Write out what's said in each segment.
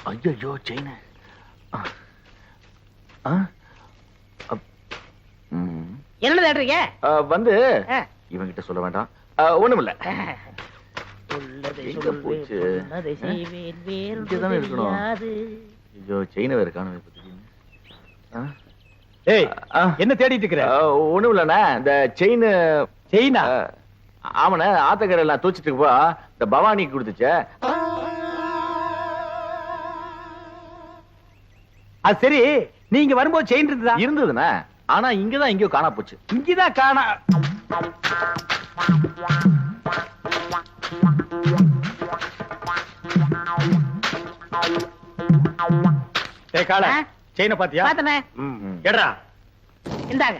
ஐயோ செயின் என்ன தேடுறீங்க? வந்து இவங்கிட்ட சொல்ல வேண்டாம். ஒண்ணுமில்ல. ஐயோ செயின வேற காணும். என்ன தேடிட்டு இருக்கிற? ஒண்ணும் இல்லண்ணா, இந்த செயினா ஆமண்ண ஆத்தக்கரை எல்லாம் தூச்சிட்டு போ இந்த பவானிக்கு கொடுத்துச்ச. அது சரி, நீங்க வரும்போது செயின் இருந்ததுண்ணா, ஆனா இங்கதான் எங்கயோ காணா போச்சு. இங்கதான் காணா. செயினை பாத்தியா? பாத்தனே. எடா இந்தாங்க.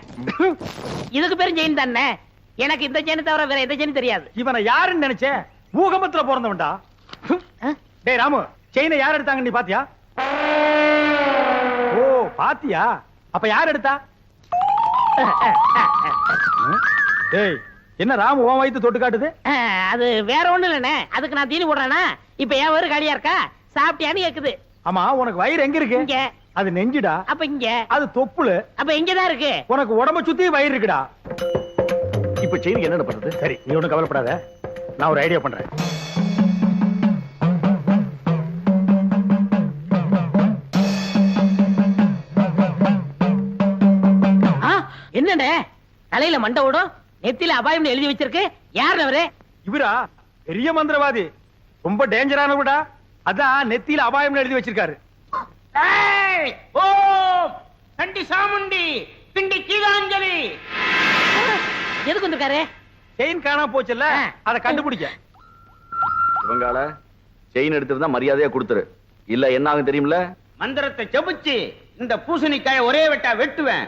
இதுக்கு பேரும் செயின் தானே. எனக்கு இந்த செயின் தவிர வேற எந்த செயின் தெரியாது. இவனை யாருன்னு நினைச்சே? பூகம்பத்துல பிறந்தவன்டா. டேய் ராமு, செயினை யார் எடுத்தாங்க நீ பாத்தியா? ஓ பாத்தியா? அப்ப யார் எடுத்தா? டேய் என்ன ராமு உன் வயித்து தொட்டு காட்டுது? அது வேற ஒண்ணு இல்லனே, அதுக்கு நான் தீனி போடுறேனா? இப்ப ஏன் வயிறு காலியா இருக்கா? சாப்பிட்டியான்னு கேக்குது. ஆமா, உனக்கு வயிறு எங்க இருக்கு? இங்க. அது நெஞ்சுடா. அப்ப இங்க. அது தொப்புளு. அப்ப இங்கதான் இருக்கு. உனக்கு உடம்ப சுத்தி வயிறு இருக்குடா. இப்ப செயினுக்கு என்ன பண்றது? சரி, நீ ஒண்ணும் கவலைப்படாத, நான் ஒரு ஐடியா பண்றேன். என்னடே தலையில மண்டை ஓடும், நெத்தில அபாயம் எழுதி வச்சிருக்கு. யார் அவரு? இவரா? பெரிய மந்திரவாதி, ரொம்ப டேஞ்சரானவடா. அதான் நெத்தியில அபாயம் எழுதி வச்சிருக்காரு. ஓ கண்டி சாமுண்டி பிண்டி கீதாஞ்சலி. எதுக்கு வந்திருக்காரு? செயின் காணா போச்சுல்ல, அதை கண்டுபிடிக்க. இவங்கால செயின் எடுத்துருந்தா மரியாதையா கொடுத்துரு, இல்ல என்ன ஆகும் தெரியுமில்ல? மந்திரத்தை செபிச்சு இந்த பூசணிக்காய ஒரே வெட்டா வெட்டுவேன்.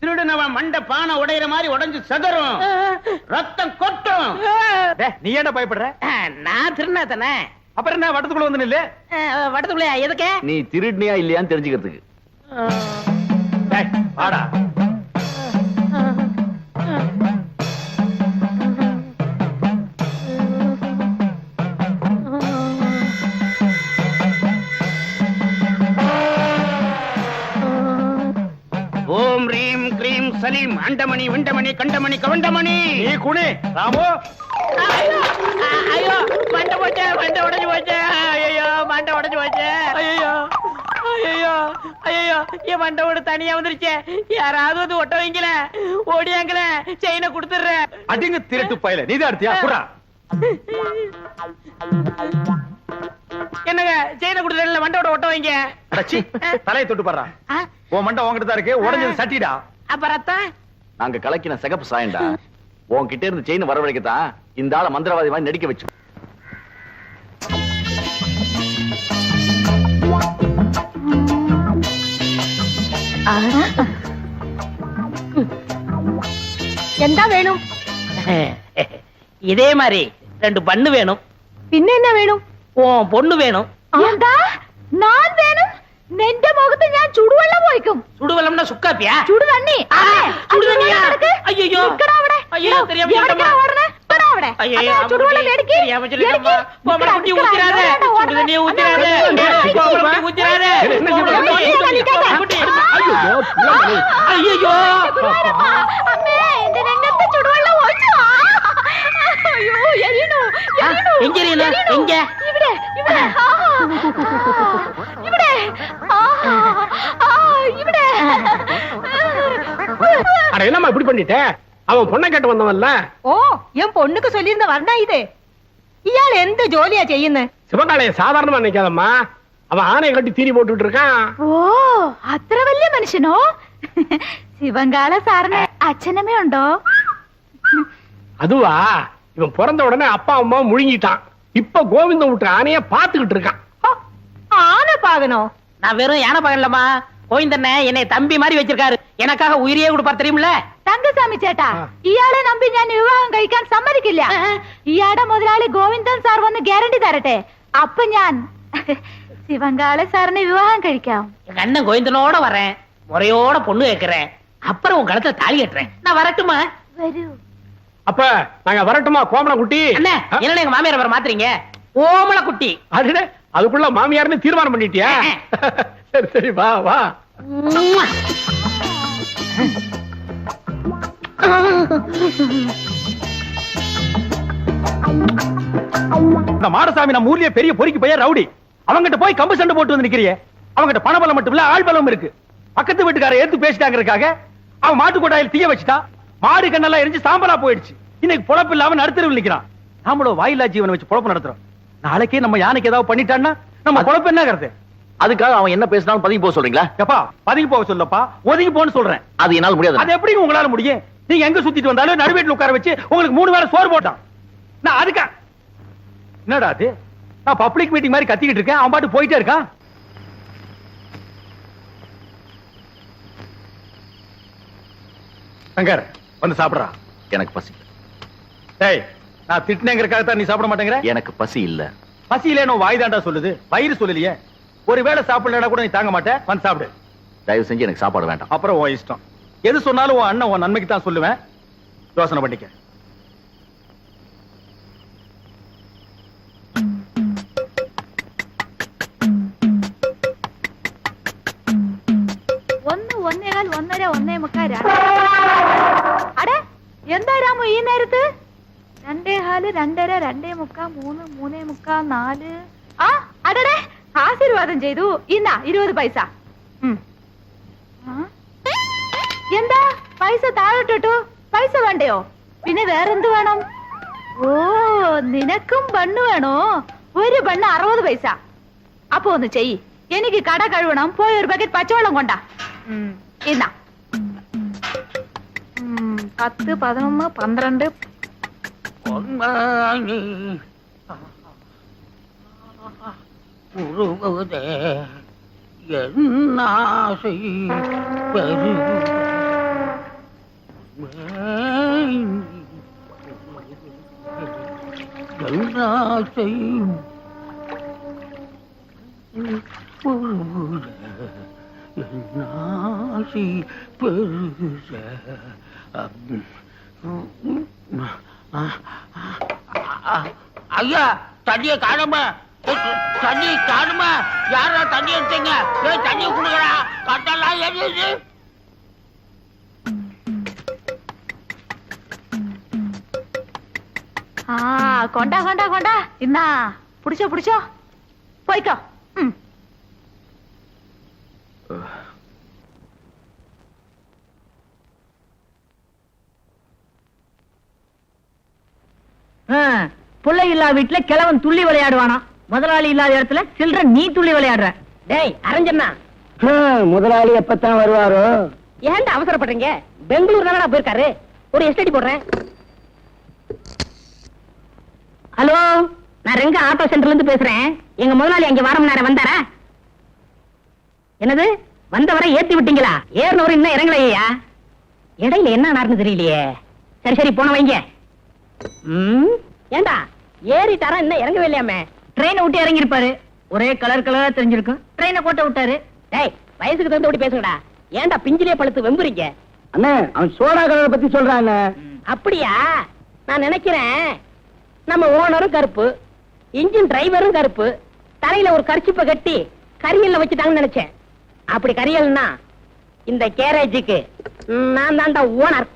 திருடுனவன் மண்ட பானை உடையிற மாதிரி உடைஞ்சு சதறும், ரத்தம் கொட்டும். நீ என்ன பயப்படுற? நான் திருநா தானே. அப்புறம் என்ன வட்டத்துக்குள்ள வந்து நில்லு. வட்டத்துக்குள்ள எதுக்கு? நீ திருடினியா இல்லையான்னு தெரிஞ்சுக்கிறதுக்கு. வாடா. ஓம் ரீம் கிரீம் சலீம் அண்டமணி விண்டமணி கண்டமணி கவண்டமணி. நீ குனி ராமு. ஐயோ மண்டை போச்சு, மண்டை உடைஞ்சு போச்சு. ஐயோ மண்டை உடைஞ்சு போச்சு. ஐயோ ஐயோ ஐயோ என் மண்டை ஓடு தனியா வந்துருச்சு. யாராவது வந்து ஒட்ட வைங்கள, ஓடியாங்கள, செயினை கொடுத்துடுறேன். அடிங்க திருட்டு பயல, நீதான் எடுத்தியா? குறா. என்னங்க செயினை கொடுத்துறேன், மண்டோட ஒட்ட வைங்க. அடச்சி, தலையை தொட்டு பாடுறா. உன் மண்டை உன்கிட்ட தான் இருக்கு, உடைஞ்சது சட்டிடா. அப்ப ரத்தம் நாங்க கலக்கின சிகப்பு சாயண்டா. உன்கிட்ட இருந்து செயின் வரவழைக்கத்தான் இந்த ஆள மந்திரவாதி மாதிரி நடிக்க வச்சு. என்ன வேணும்? இதே மாதிரி 2 பண்ணு வேணும். പിന്നെ என்ன வேணும்? பொண்ணு வேணும். എന്താ நான் வேணும்? നിന്റെ മുഖത്ത് ഞാൻ ചുടുവെള്ളം ഒഴിക്കും. சுடுவெள்ளம்னா சுக்காப்பியா? ചുടു തണ്ണി. சுடு தண்ணியா? ஐயோ നിക്കടാ അവിടെ. ஐயோ தெரியாம എവിടേക്കാ ഓടണേ? നിക്കടാ അവിടെ. ചുടുവെള്ളം മേടിക്ക്. தெரியாம சொல்லிட்டேன்ப்பா. போமட குட்டி ஊத்திராதே. சுடு தண்ணியை ஊத்திராதே. போமட குட்டி ஊத்திராதே. ஐயோ അമ്മേ എന്റെ രംഗത്ത് ചുടുവെള്ളം ഒഴിച്ചു. അയ്യോ എരിയണു. எங்க எரியணும்? எங்க? ഇവിടെ ഇവിടെ ഇവിടെ ഇവിടെ. அட என்னம்மா இப்படி பண்ணிட்ட? அவன் பொண்ணை கேட்டு வந்தவன்ல. ഓ ഞാൻ പൊണ്ണുക്ക് ചൊല്ലിയിരുന്ന വർണ്ണ ഇത്. ഇയാൾ എന്ത് ജോലിയാ ചെയ്യുന്നത്? சிவகாலைய சாதாரணமா நினைக்காதம்மா, அவன் ஆணையை கட்டி தீனி போட்டுட்டு இருக்கான். ഓ അത്ര വലിയ മനുഷ്യനോ? ശിവങ്കാല സാറിന് അച്ഛനമ്മേ ഉണ്ടോ? அதுவா, இவன் பிறந்த உடனே அப்பா அம்மா முழுங்கிட்டான். இப்ப கோவிந்தம் விட்டு ஆணைய பாத்துக்கிட்டு இருக்கான். ஆனை பாகனோ? நான் வெறும் யானை பாகன்லம்மா. கோவிந்தண்ணே என்னை தம்பி மாதிரி வச்சிருக்காரு. எனக்காக உயிரையே கொடுப்பார் தெரியுமில்ல? തങ്കസ്വാമി ചേട്ടാ, ഇയാളെ നമ്പി ഞാൻ വിവാഹം കഴിക്കാൻ സമ്മതിക്കില്ല. ഇയാളുടെ മുതലാളി ഗോവിന്ദൻ സാർ വന്ന് ഗ്യാരണ്ടി തരട്ടെ, അപ്പൊ ഞാൻ ശിവങ്കാല സാറിനെ വിവാഹം കഴിക്കാം. எங்க அண்ணன் கோவிந்தனோட வரேன், முறையோட பொண்ணு கேட்கிறேன், அப்புறம் உன் கழுத்துல தாலி கட்டுறேன். நான் வரட்டுமா? വരൂ. அப்ப நாங்க வரட்டுமா கோமல குட்டி? அண்ணே என்ன எங்க மாமியார் வர மாத்துறீங்க? ஓமல குட்டி. அடடே, அதுக்குள்ள மாமியார்னு தீர்மானம் பண்ணிட்டியா? சரி சரி, வா வா. இந்த மாடசாமி நம்ம ஊர்லயே பெரிய பொறிக்கு போய் ரவுடி. அவங்கிட்ட போய் கம்பு சண்டை போட்டு வந்து நிக்கிறியே. அவங்கிட்ட பணபலம் மட்டும் இல்ல, ஆள் பலம் இருக்கு. பக்கத்து வீட்டுக்கார எடுத்து பேசிட்டாங்கிறதுக்காக அவன் மாட்டு கொட்டாயில் தீய வச்சுட்டா. மாடு கண்ணெல்லாம் எரிஞ்சு சாம்பலா போயிடுச்சு. இன்னைக்கு பொழப்பு இல்லாம நடுத்தருவில் நிக்கிறான். நாமளும் வாயிலா ஜீவனை வச்சு பொழப்பு நடத்துறோம். நாளைக்கே நம்ம யானைக்கு ஏதாவது பண்ணிட்டான்னா நம்ம பொழப்பு என்ன கருத்து? அதுக்காக அவன் என்ன பேசினாலும் பதுங்கி போக சொல்றீங்களா? எப்பா பதுங்கி போக சொல்லப்பா, ஒதுங்கி போன்னு சொல்றேன். அது என்னால முடியாது. அது எப்படி உங்களால முடியும்? நீங்க எங்க சுத்திட்டு வந்தாலும் நடுவேட்டில் உட்கார வச்சு உங்களுக்கு 3 வேளை சோறு போட்டான். நான் அதுக்கா என்னடா அது? நான் பப்ளிக் மீட்டிங் மாதிரி கத்திக்கிட்டு இருக்கேன், அவன் பாட்டு போயிட்டே இருக்கான். சங்கர் வந்து சாப்பிடுறா. எனக்கு பசி. டேய், நான் திட்டினேங்கிறதுக்காக தான் நீ சாப்பிட மாட்டேங்கிற? எனக்கு பசி இல்ல. பசி இல்லைன்னு வாய் தாண்டா சொல்லுது, வயிறு சொல்லலையே. ஒருவேளை சாப்பிடலன்னா கூட நீ தாங்க மாட்டேன். வந்து சாப்பிடு. தயவு செஞ்சு எனக்கு சாப்பாடு வேண்டாம். அப்புறம் உன் இஷ்டம். எது சொன்னாலும் உன் அண்ணன் உன் நன்மைக்கு தான் சொல்லுவேன். யோசனை பண்ணிக்க. ഒന്നേകാൽ 1:30 1:45 അടേ എന്താ രാമു ഈ നേരത്ത്? 2:15 2:30 2:45 3 3:45 4. ആ അടടേ, ആശീർവാദം ചെയ്തു. ഇന്നാ 20 പൈസ. എന്താ പൈസ താഴോട്ടിട്ടു? പൈസ വേണ്ടയോ? പിന്നെ വേറെന്ത് വേണം? ഓ, നിനക്കും ബണ്ണ് വേണോ? ഒരു ബണ്ണ് 60 പൈസ. അപ്പൊ ഒന്ന് ചെയ്യ്, എനിക്ക് കട കഴുകണം. പോയി ഒരു ബക്കറ്റ് പച്ചവെള്ളം കൊണ്ടാ. ഇന്നാ 10 11 12. ஐயா, தண்ணிய காணுமா? தண்ணி காணுமா? யாரா தண்ணி எடுத்தீங்க? தண்ணிய குடுக்கறா. கட்டெல்லாம் எரியுது. கொண்டா கொண்டா கொண்டா. இன்னா புடிச்சோ புடிச்சோ, போய்க்கோ. பிள்ளை இல்லா வீட்டுல கிழவன் துள்ளி விளையாடுவானா? முதலாளி இல்லாத இடத்துல சில்ற நீ துள்ளி விளையாடுற. டேய் அரஞ்சண்ணா, முதலாளி எப்பத்தான் வருவாரோ? ஏன்டா அவசரப்படுறீங்க? பெங்களூர் தானடா போயிருக்காரு. ஒரு எஸ்டடி போடுறேன். ஹலோ, நான் ரெங்க ஆட்டோ சென்டர்ல இருந்து பேசுறேன். எங்க முதலாளி அங்க வாரம் நேரம் வந்தாரா? என்னது, வந்தவரை ஏத்தி விட்டீங்களா? ஏறினவரை இன்னும் இறங்கலையா? இடையில என்ன நடந்து தெரியலையே. சரி சரி, போன வைங்க. ஏண்டா ஏறிட்டாரா? இன்னும் இறங்கவே இல்லையாமே. ட்ரெயினை விட்டு இறங்கி இருப்பாரு. ஒரே கலர் கலரா தெரிஞ்சிருக்கும். ட்ரெயினை கோட்டை விட்டாரு. டேய், வயசுக்கு தகுந்த விட்டு பேசுங்கடா. ஏண்டா பிஞ்சிலே பழுத்து வெம்புறீங்க? அண்ணே, அவன் சோடா கலரை பத்தி சொல்றான். அப்படியா? நான் நினைக்கிறேன் நம்ம ஓனரும் கருப்பு, இன்ஜின் டிரைவரும் கருப்பு, தலையில ஒரு கர்ச்சிப்பை கட்டி கரியல்ல வச்சுட்டாங்கன்னு நினைச்சேன். அப்படி கரியல்னா இந்த கேரேஜுக்கு நான் தான்டா ஓனர்.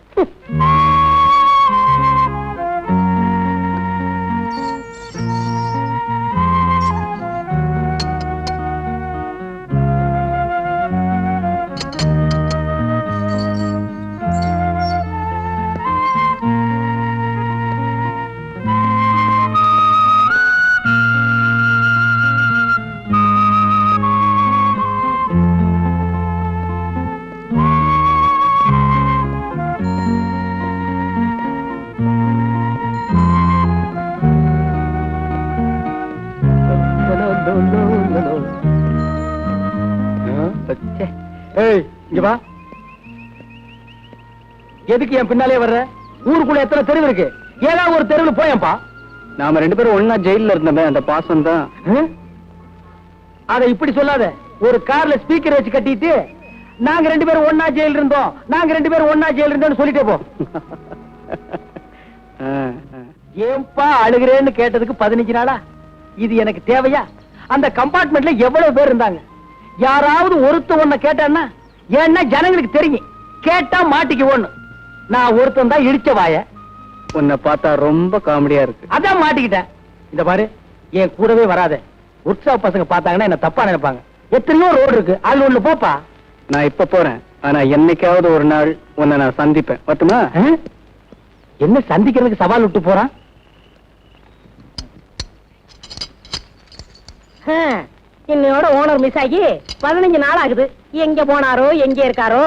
எதுக்கு என் பின்னாலே வர்ற? ஊருக்குள்ள எத்தனை தெருவு இருக்கு? ஏதாவது ஒரு தெருவில் போயப்பா. நாம 2 பேரும் ஒன்னா ஜெயில இருந்தோமே, அந்த பாசம் தான். அதை இப்படி சொல்லாத. ஒரு கார்ல ஸ்பீக்கர் வச்சு கட்டிட்டு நாங்க 2 பேரும் ஒன்னா ஜெயில இருந்தோம், நாங்க 2 பேரும் ஒன்னா ஜெயில இருந்தோம்னு சொல்லிட்டே போ. ஏன்பா அழுகிறேன்னு கேட்டதுக்கு 15 நாளா? இது எனக்கு தேவையா? அந்த கம்பார்ட்மெண்ட்ல எவ்வளவு பேர் இருந்தாங்க. யாராவது ஒருத்த ஒன்ன கேட்டான்னா, ஏன்னா ஜனங்களுக்கு தெரியும் கேட்டா மாட்டிக்கு ஒண்ணு. நான் ஒருத்தன் தான் இடிச்ச வாய. உன்னை பார்த்தா ரொம்ப காமெடியா இருக்கு. அதான் மாட்டிக்கிட்டேன். இந்த பாரு, என் கூடவே வராத. உற்சாக பசங்க பார்த்தாங்கன்னா என்ன தப்பா நினைப்பாங்க. எத்தனையோ ரோடு இருக்கு, அதுல ஒண்ணு போப்பா. நான் இப்ப போறேன், ஆனா என்னைக்காவது ஒரு நாள் உன்னை நான் சந்திப்பேன். பட்டுமா? என்ன சந்திக்கிறதுக்கு சவால் விட்டு போறான்? இன்னையோட ஓனர் மிஸ் ஆகி 15 நாள் ஆகுது. எங்க போனாரோ, எங்க இருக்காரோ?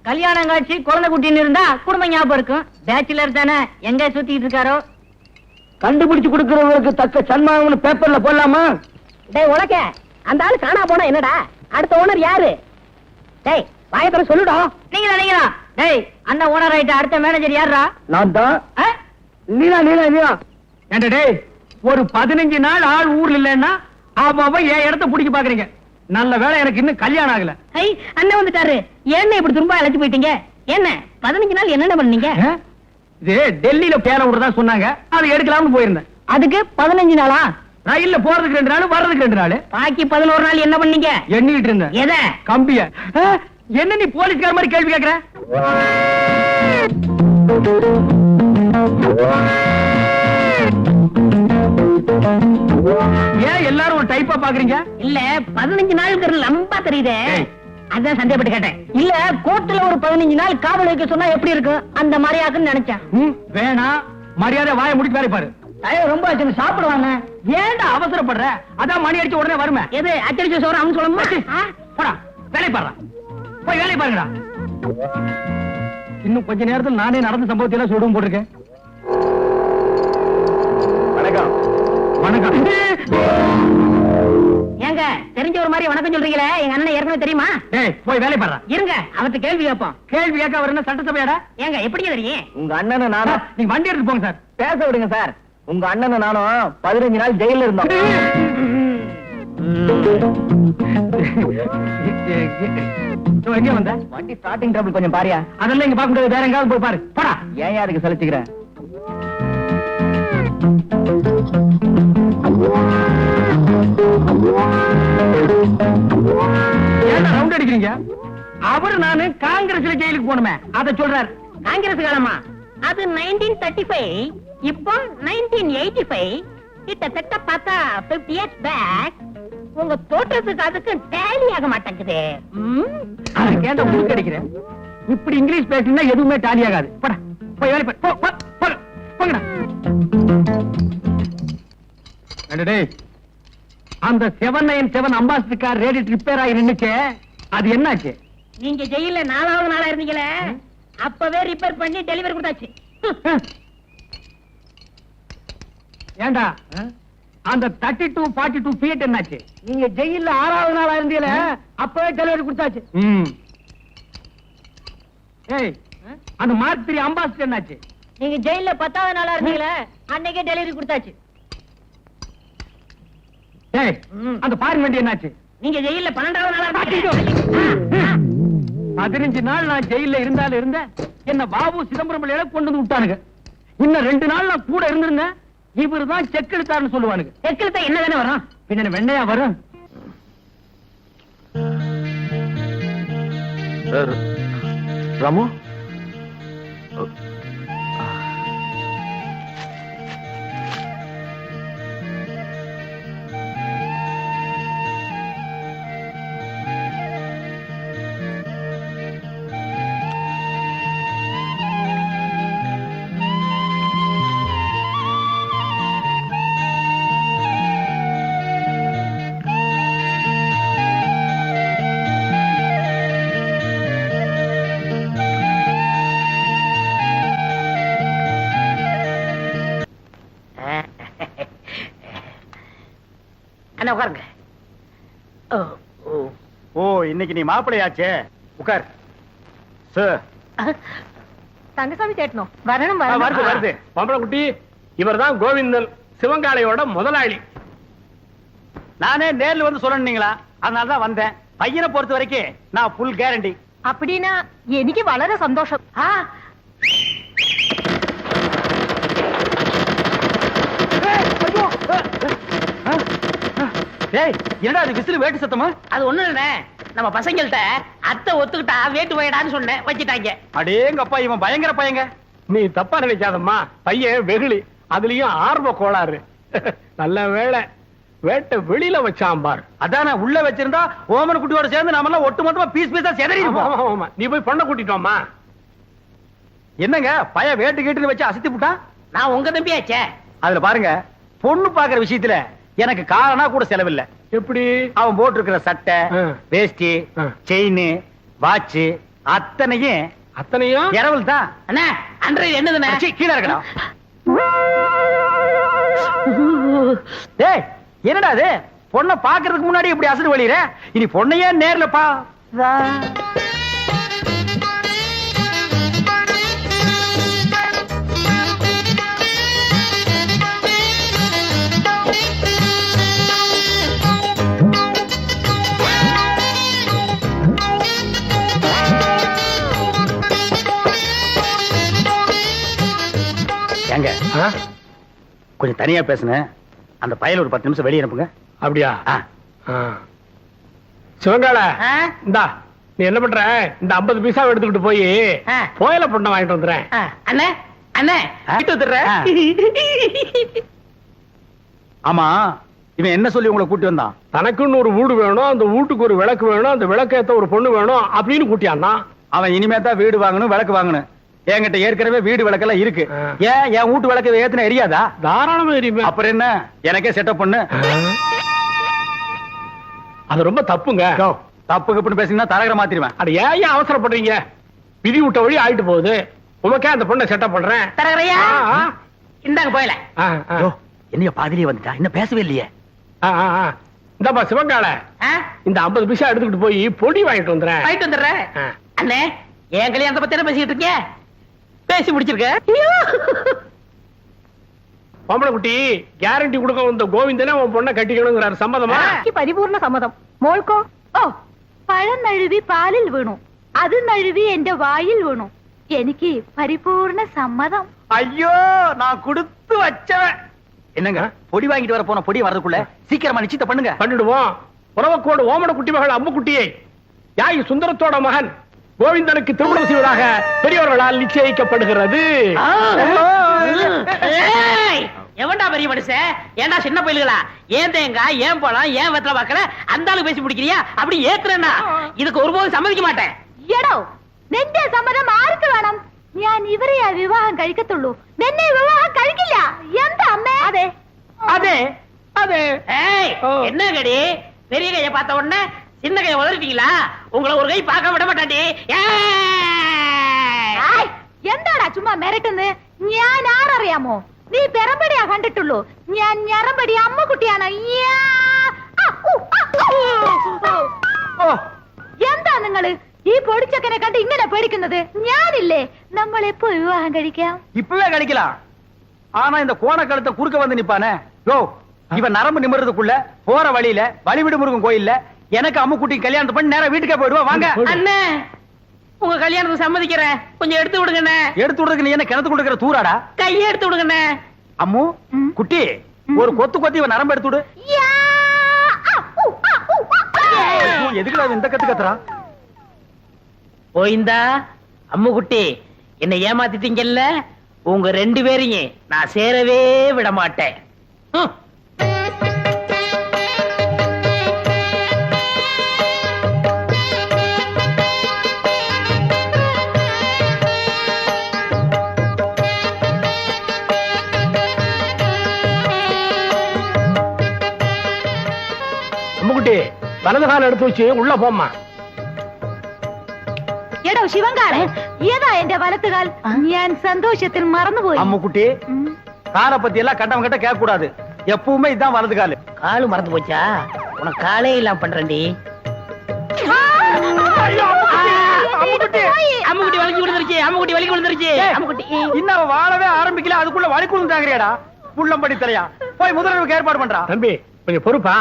கல்யாணம் காட்சி குழந்தை குட்டின்னு இருந்தா குடும்பம் ஞாபகம் இருக்கும். பேச்சுலர் தானே, எங்க சுத்திட்டு இருக்காரோ? கண்டுபிடிச்சு கொடுக்கிறவங்களுக்கு தக்க சன்மானம்னு பேப்பர்ல போடலாமா? டேய் உலக, அந்த ஆளு காணா போனா என்னடா? அடுத்த ஓனர் யாரு? டேய் வாயத்தர சொல்லுடா. நீங்களா? டேய் அண்ணன் ஓனர் ஆயிட்ட, அடுத்த மேனேஜர் யாரா? நான் தான். நீலா. ஏண்டா டேய், ஒரு 15 நாள் ஆள் ஊர்ல இல்லன்னா அவன் என் இடத்த பிடிக்க பாக்குறீங்க. நல்ல வேளை எனக்கு இன்னும் கல்யாணம் ஆகல. ஐ அண்ணன் வந்துட்டாரு. என்ன இப்படி திரும்ப அழைச்சு போயிட்டீங்க? என்ன 15 நாள் என்னென்ன பண்ணீங்க? இது டெல்லியில பேர விடுறதா சொன்னாங்க, அதை எடுக்கலாம்னு போயிருந்தேன். அதுக்கு 15 நாளா? ரயில்ல போறதுக்கு 2 நாள், வர்றதுக்கு 2 நாள். பாக்கி 11 நாள் என்ன பண்ணீங்க? எண்ணிட்டு இருந்தேன். எத? கம்பிய. என்ன நீ போலீஸ்கார மாதிரி கேள்வி கேக்குற? ஏன் எல்லாரும் ஒரு டைப்பா பாக்குறீங்க? இல்ல 15 நாளுக்கு லம்பா தெரியுதே, அதான் சந்தேகப்பட்டு கேட்டேன். இல்ல கோர்ட்ல ஒரு 15 நாள் காவல் வைக்க சொன்னா எப்படி இருக்கும், அந்த மாதிரி ஆகுன்னு நினைச்சேன். வேணாம், மரியாதை வாயை முடிச்சு வேலை பாரு. ரொம்ப ஆச்சு, சாப்பிடுவாங்க. ஏன்டா அவசரப்படுற? அதான் மணி அடிச்ச உடனே வருமே. எது அச்சடிச்ச சோறு அவன் சொல்லணுமா? போடா, வேலை பாரு. போய் வேலை பாருங்கடா. இன்னும் கொஞ்ச நேரத்தில் நானே நடந்த சம்பவத்தை எல்லாம் சொல்லுவோம் போட்டிருக்கேன். வணக்கம். வணக்கம். ஏங்க தெரிஞ்ச ஒரு மாதிரி வணக்கம் சொல்றீங்களே, எங்க அண்ணன் ஏற்கனவே தெரியுமா? ஏய், போய் வேலை பாரு. இருங்க, அவர்கிட்ட கேள்வி கேட்போம். கேள்வி கேட்க அவர் என்ன சட்டசபையாடா? ஏங்க எப்படி தெரியும்? உங்க அண்ணனை நானும் நீங்க வண்டி எடுத்து போங்க சார். பேச விடுங்க சார். உங்க அண்ணனை நானும் 15 நாள் ஜெயில இருந்தோம். எங்க வந்த? வண்டி ஸ்டார்டிங் ட்ரபிள் கொஞ்சம் பாரியா. அதெல்லாம் இங்க பார்க்க முடியாது, வேற எங்காவது போய் பாரு. போடா. ஏன் அதுக்கு சலிச்சுக்கிறேன்? ஏன்டா ரவுண்ட் அடிக்கிறீங்க? அவரு நானு காங்கிரஸ்ல ஜெயிலுக்கு போனுமே, அத சொல்றாரு. காங்கிரஸ் காலமா? அது 1935, இப்போ 1985. கிட்டத்தட்ட பார்த்தா 50 years பேக். உங்க தோற்றத்துக்கு அதுக்கு டேலி ஆக மாட்டேங்குது. கேட்ட உங்களுக்கு அடிக்கிறேன். இப்படி இங்கிலீஷ் பேசினா எதுவுமே டாலி ஆகாது. போடா, போய் வேலை பாரு. போங்கடா. டேய், அந்த 797 அம்பாசிடர் கார் ரேடியேட்டர் ரிப்பேர் ஆகி நின்னுச்சே, அது என்னாச்சு? நீங்க ஜெயில 4வது நாளா இருந்தீங்களே, அப்பவே ரிப்பேர் பண்ணி டெலிவரி கொடுத்தாச்சு. ஏண்டா அந்த 32, 42 ஃபீட் என்னாச்சு? நீங்க ஜெயில 6வது நாளா இருந்தீங்களே, அப்பவே டெலிவரி கொடுத்தாச்சு. ஏய், அந்த மார்க் 3 அம்பாசிடர் என்னாச்சு? நீங்க ஜெயில 10வது நாளா இருந்தீங்களே, அன்னைக்கே டெலிவரி கொடுத்தாச்சு. ஏய், அந்த ஃபாரின் வண்டி என்னாச்சு? நீங்க ஜெயில 12வது நாளா இருந்தீங்க. 15 நாள் நான் ஜெயில இருந்தாலும் இருந்தேன். என்ன பாபு சிதம்பரம் பிள்ளையில கொண்டு வந்து விட்டானுங்க. இன்னும் 2 நாள் நான் கூட இருந்திருந்தேன், இவருதான் செக் எடுத்தாருன்னு சொல்லுவானுங்க. செக் எடுத்தா என்ன தானே வரும்? பின்ன வெண்ணையா வரும். ராமு, அண்ணா உட்காருங்க. ஓ, இன்னைக்கு நீ மாப்பிளையாச்சே. உட்கார். சார், தங்கசாமி கேட்டணும். வரணும் வருது. பம்பளை குட்டி, இவர்தான் கோவிந்தன், சிவங்காளையோட முதலாளி. நானே நேர்ல வந்து சொல்லணுங்களா, அதனாலதான் வந்தேன். பையனை பொறுத்த வரைக்கும் நான் ஃபுல் கேரண்டி. அப்படின்னா எனக்கு வளர சந்தோஷம். டேய் என்னடா அது விசில் வேட்டு சத்தமா? அது ஒண்ணு இல்ல, நம்ம பசங்கள்ட்ட அத்தை ஒத்துக்கிட்டா வேட்டு போயிடான்னு சொன்னேன், வச்சிட்டாங்க. அடேங்கப்பா இவன் பயங்கர பையங்க. நீ தப்பா நினைக்காதம்மா, பையன் வெகுளி, அதுலயும் ஆர்வ கோளாறு. நல்ல வேளை வேட்டை வெளியில வச்சான் பார். அதானே உள்ள வச்சிருந்தா ஓமன் குட்டியோட சேர்ந்து நாம எல்லாம் ஒட்டு மொத்தமா பீஸ் பீஸா செதறி இருப்போம். நீ போய் பொண்ணை கூட்டிட்டோமா? என்னங்க பைய வேட்டு கேட்டுன்னு வச்சு அசத்தி புட்டான். நான் உங்க தம்பியாச்சே. அதுல பாருங்க, பொண்ணு பாக்குற விஷயத்துல எனக்கு காரணா கூட செலவில்லை. எப்படி? அவன் போட்டு இருக்கிற சட்டை, வேஷ்டி, செயின், வாட்ச் அத்தனையும் இரவல் தான். அண்ணா அன்றைய என்னதுண்ணே? கீழே இருக்கணும். டேய் என்னடா அது, பொண்ணை பாக்குறதுக்கு முன்னாடி இப்படி அசடு வழியிற, இனி பொண்ணையே நேர்ல பா. ஏங்க கொஞ்சம் தனியா பேசுனேன், அந்த பயல ஒரு 10 நிமிஷம் வெளியே அனுப்புங்க. அப்படியா? சிவங்கால இந்தா, நீ என்ன பண்ற, இந்த 50 பைசா எடுத்துக்கிட்டு போய் கோயில பொண்ணை வாங்கிட்டு வந்துடுறேன். அண்ணே அண்ணே வீட்டு வந்துடுறேன். ஆமா இவன் என்ன சொல்லி உங்களை கூட்டி வந்தான்? தனக்குன்னு ஒரு வீடு வேணும், அந்த வீட்டுக்கு ஒரு விளக்கு வேணும், அந்த விளக்கு ஏத்த ஒரு பொண்ணு வேணும் அப்படின்னு கூட்டியான்னா. அவன் இனிமே தான் வீடு வாங்கணும், விளக்கு வாங்கணும். என்கிட்ட ஏற்கனவே வீடு விளக்கெல்லாம் இருக்கு. ஏன் என் வீட்டு விளக்கு ஏத்துன எரியாதா? தாராளமா எரியுமே. அப்புறம் என்ன, எனக்கே செட்டப் பண்ணு. அது ரொம்ப தப்புங்க. தப்பு கப்புன்னு பேசினா தரகர மாத்திருவேன். அட ஏன் அவசரப்படுறீங்க? விதி விட்ட வழி ஆயிட்டு போகுது. உமக்கே அந்த பொண்ணை செட்டப் பண்றேன். தரகரையா இந்தாங்க போயல. என்னைய பாதிரியே வந்துட்டா, இன்னும் பேசவே இல்லையே. இந்தப்பா சிவங்கால, இந்த 50 பைசா எடுத்துக்கிட்டு போய் பொடி வாங்கிட்டு வந்துடுறேன். வாங்கிட்டு வந்துடுறேன். அண்ணே என் கல்யாணத்தை பத்தி என்ன பேசிக்கிட்டு இருக்கீங்க? பேசி முடிச்சிருக்க. பொம்பளை குட்டி கேரண்டி கொடுக்க வந்த கோவிந்தனே உன் பொண்ணை கட்டிக்கணுங்கிறாரு. சம்மதமா? പരിപൂർണ സമ്മതം. മോൾക്കോ? ഓ, പഴം നഴുവി പാലിൽ വീണു, അത് നഴുവി എന്റെ വായിൽ വീണു. എനിക്ക് പരിപൂർണ സമ്മതം. ஐயோ நான் கொடுத்து வச்சவன். என்னங்க பொடி வாங்கிட்டு வர போன பொடி வரதுக்குள்ள சீக்கிரமா நிச்சயத்தை பண்ணுங்க. பண்ணிடுவோம். உறவக்கோடு ஓமன குட்டி மகள் அம்மு குட்டியை யாய் சுந்தரத்தோட மகன் கோவிந்தனுக்கு திருமணம் செய்வதாக பெரியவர்களால் நிச்சயிக்கப்படுகிறது. எவன்டா பெரிய மனுஷன்? ஏன்டா சின்ன பயில்களா? ஏன் தேங்காய், ஏன் பழம், ஏன் வெத்தலை பாக்கற அந்த ஆளு பேசி பிடிக்கிறியா? அப்படி ஏத்துறேன்னா இதுக்கு ஒருபோதும் சம்மதிக்க மாட்டேன். എടോ, നിന്റെ സമ്മതം ആർക്ക് വേണം? ഞാൻ ഇവരെയാ വിവാഹം കഴിക്കത്തുള്ളൂ, നിന്നെ വിവാഹം കഴിക്കില്ല. എന്താ അമ്മേ? അതെ அதே அதே. ஏய் என்ன கடி, பெரிய கையை பார்த்த உடனே சின்ன கையை உதறிட்டீங்களா? உங்களை ஒரு கை பார்க்க விட மாட்டாண்டி. എന്താടാ ചുമ്മാ മിരട്ടുന്നത്? ഞാൻ ആരറിയാമോ? നീ പെറമ്പടിയാ കണ്ടിട്ടുള്ളൂ, ഞാൻ ഞറമ്പടി അമ്മക്കുട്ടിയാണ്. എന്താ നിങ്ങള് ഈ പൊടിച്ചക്കനെ കണ്ട് ഇങ്ങനെ പേടിക്കുന്നത്? ഞാനില്ലേ, നമ്മൾ എപ്പോ വിവാഹം കഴിക്കാം? இப்பவே கிடைக்கலாம். ஆனா இந்த கோண கழுத்தை குறுக்க வந்து நிப்பானே, யோ இவன் நரம்பு நிமிர்றதுக்குள்ள போற வழியில வழிவிடு முருகன் கோயில்ல எனக்கு அம்மு குட்டி கல்யாணத்தை பண்ணி நேரா வீட்டுக்கே போயிடுவா. வாங்க அண்ணே, உங்க கல்யாணத்துக்கு சம்மதிக்கிறேன், கொஞ்சம் எடுத்து விடுங்கண்ணே. எடுத்து விடுறதுக்கு நீ என்ன கிணத்து கொடுக்கிற தூராடா? கையை எடுத்து விடுங்கண்ணே. அம்மு குட்டி ஒரு கொத்து கொத்தி இவன் நரம்பு எடுத்து விடு. எதுக்குடா இந்த கத்து கத்துறா? போயிந்தா அம்மு குட்டி, என்ன ஏமாத்திட்டீங்கல்ல, உங்க 2 பேரையும் நான் சேரவே விட மாட்டேன். அம்முக்குட்டி வலது கால எடுத்து வச்சு உள்ள போம்மா. എടോ ശിവങ്കാരൻ, ഏതാ എന്റെ വലത്തുകാൽ? ഞാൻ സന്തോഷത്തിൽ മറന്നുപോയി. அம்மு குட்டி காலை பத்தி எல்லாம் கட்டவங்க கிட்ட கேட்க கூடாது, எப்பவுமே இதான் வலது காலு. காலு மறந்து போச்சா? உனக்கு காலே இல்லாம பண்றேன்டி. அம்முக்குட்டி வலிக்கு விழுந்துருச்சு, அம்முக்குட்டி வலிக்கு விழுந்துருச்சு. அம்முக்குட்டி இன்னும் வாழவே ஆரம்பிக்கல, அதுக்குள்ள வலிக்கு விழுந்தாங்கறியாடா? புள்ளம்படி தலையா, போய் முதல்வருக்கு ஏற்பாடு பண்றா. தம்பி கொஞ்சம் பொறுப்பா.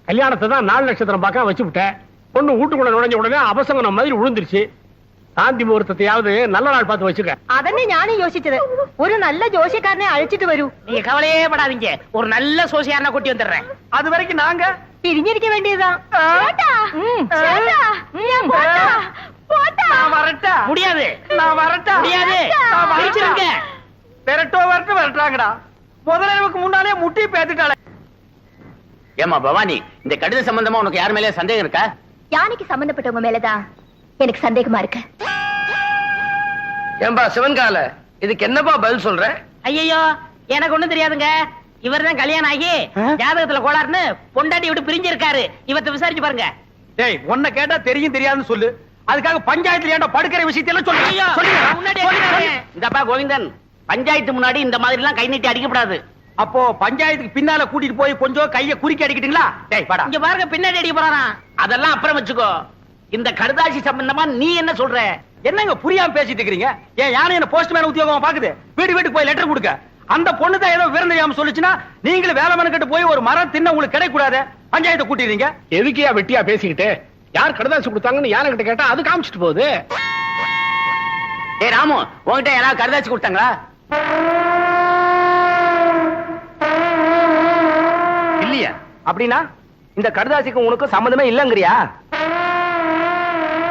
கல்யாணத்தை தான் 4 நட்சத்திரம் பார்க்க வச்சு விட்டேன். பொண்ணு வீட்டுக்குள்ள நுழைஞ்ச உடனே அபசங்கனம் மாதிரி விழுந்துருச்சு. சாந்தி முகூர்த்தத்தையாவது நல்ல நாள் பார்த்து வச்சுக்க. അതന്നെ ഞാനും യോசிച്ചത് ഒരു നല്ല ജോഷിക്കാരനെ അഴിച്ചിട്ട് വരൂ. நீங்க கவலையே படாதீங்க, ஒரு நல்ல சோசியாரனை கூட்டி வந்துடுறேன். அது வரைக்கும் நாங்க പിരിഞ്ഞിരിക്ക വേണ്ടിയതാ. நான் வரட்டா முடியாது, நான் வரட்டா முடியாது, பிரிச்சிருங்க. வரட்டாங்கடா. முதலிரவுக்கு முன்னாலே முட்டி பேத்துட்டாளே. ஏமா பவானி, இந்த கடித சம்பந்தமா உனக்கு யார் மேலே சந்தேகம் இருக்கா? யானைக்கு சம்பந்தப்பட்டவங்க மேலதான் எனக்கு சந்தேகமா இருக்கு. ஏன்பா சிவன்கால இதுக்கு என்னப்பா பதில் சொல்ற? ஐயோ, எனக்கு ஒண்ணும் தெரியாதுங்க. இவர்தான் கல்யாணம் ஆகி ஜாதகத்துல கோளாறுன்னு பொண்டாட்டி விட்டு பிரிஞ்சிருக்காரு. இவத்தை விசாரிச்சு பாருங்க. டேய், உன்னை கேட்டா தெரியும் தெரியாதுன்னு சொல்லு. அதுக்காக பஞ்சாயத்துல ஏன்டா படுக்கிற விஷயத்தையெல்லாம் சொல்லு. ஐயோ, முன்னாடி அடிக்கிறாரு. இந்தப்பா கோவிந்தன், பஞ்சாயத்து முன்னாடி இந்த மாதிரி எல்லாம் கை நீட்டி அடிக்கப்படாது. அப்போ பஞ்சாயத்துக்கு பின்னால கூட்டிட்டு போய் கொஞ்சம் கைய குறுக்கி அடிக்கிட்டீங்களா? டேய் வாடா. இங்க பாருங்க, பின்னாடி அடிக்க போறாராம். அதெல்லாம் அப்புறம் வச்சுக்கோ. இந்த கடுதாசி சம்பந்தமா நீ என்ன சொல்ற? என்னங்க புரியாம பேசிட்டு இருக்கீங்க? ஏன் யானை என்ன போஸ்ட்மேன் உத்தியோகமா பாக்குது? வீட்டுக்கு போய் லெட்டர் கொடுக்க. அந்த பொண்ணு தான் ஏதோ விவரம் தெரியாம சொல்லுச்சுன்னா நீங்களும் வேலை மனக்கிட்டு போய் ஒரு மரம் தின்ன உங்களுக்கு கிடைக்க கூடாது. பஞ்சாயத்தை கூட்டிடுறீங்க. எதுக்கியா வெட்டியா பேசிக்கிட்டு? யார் கடுதாசி கொடுத்தாங்கன்னு யானை கிட்ட கேட்டா அது காமிச்சிட்டு போகுது. ஏ ராமு, உன்கிட்ட யாராவது கடுதாசி கொடுத்தாங்களா? இல்லையா? அப்படின்னா இந்த கடுதாசிக்கு உனக்கு சம்மந்தமே இல்லங்கறியா?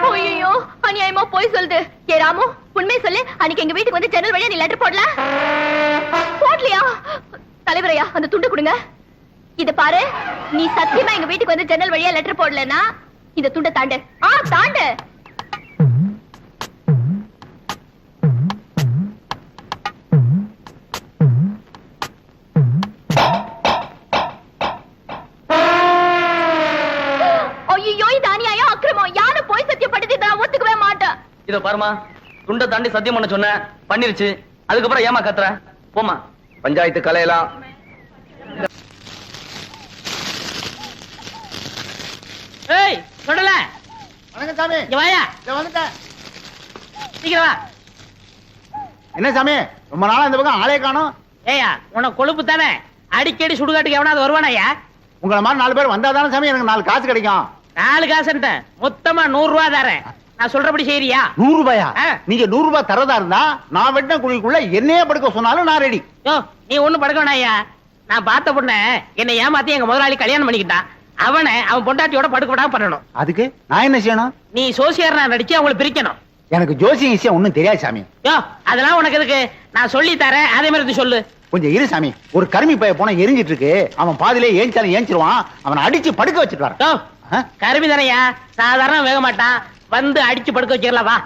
ஐயோ, அநியாயமா போய் சொல்லுது. ஏ ராமு, உண்மை சொல்லு. அன்னைக்கு எங்க வீட்டுக்கு வந்து ஜன்னல் வழியா நீ லெட்டர் போடலையா? தலைவரையா, அந்த துண்டு கொடுங்க. இத பாரு, நீ சத்தியமா எங்க வீட்டுக்கு வந்து ஜன்னல் வழியா லெட்டர் போடலன்னா இந்த துண்டை தாண்டு. தாண்டு. ஐயோ, இது அநியாயம், அக்கிரமம். யாரும் போய் சத்தியப்பட்டது நான் ஒத்துக்கவே மாட்டேன். இத பாருமா, துண்டை தாண்டி சத்தியம் பண்ண சொன்ன, பண்ணிருச்சு. அதுக்கப்புறம் ஏமா கத்துற? போமா, பஞ்சாயத்து கலையலாம். ஏய், சொல்லல. வணக்கம் சாமி. இங்க வாயா. வந்துட்டேன். சீக்கிரம் வா. என்ன சாமி, ரொம்ப நாளா இந்த பக்கம் ஆளே காணோம். ஏயா, உனக்கு கொழுப்பு தானே? அடிக்கடி சுடுகாட்டுக்கு எவனாவது வருவானாயா? உங்களை மாதிரி 4 பேர் வந்தாதானே சாமி எனக்கு 4 காசு கிடைக்கும். 4 காசுன்ட்ட மொத்தமா 100 ரூபா தரேன். நான் சொல்றபடி செய்யறியா? 100 ரூபாயா? ஆ. நீங்க 100 ரூபாய் தரதா இருந்தா நான் வெட்டின குழிக்குள்ள என்னையே படுக்க சொன்னாலும் நான் ரெடி. யோ, நீ ஒண்ணும் படுக்க வேணாயா. நான் பார்த்த பொண்ண என்னை ஏமாத்தி எங்க முதலாளி கல்யாணம் பண்ணிக்கிட்டான். அவன் பொண்டாட்டியோட படுக்க விடாம பண்ணணும். அதுக்கு நான் என்ன செய்யணும்? நீ சோசியர்னா நடிச்சு அவங்களை பிரிக்கணும். எனக்கு ஜோசியம் விஷயம் ஒண்ணும் தெரியாது சாமி. யோ, அதெல்லாம் உனக்கு எதுக்கு? நான் சொல்லி தரேன், அதே மாதிரி சொல்லு. கொஞ்சம் இரு சாமி. ஒரு கருமி பைய போனா எரிஞ்சிட்டு இருக்கு. அவன் பாதிலே ஏஞ்சாலும் ஏஞ்சிருவான். அவனை அடிச்சு படுக்க வச்சுட்டு வரேன். யோ, ஆ? கருமி தானையா, சாதாரண வேக மாட்டான். வந்து அடிச்சு படுக்க வச்சிடலாம் வா.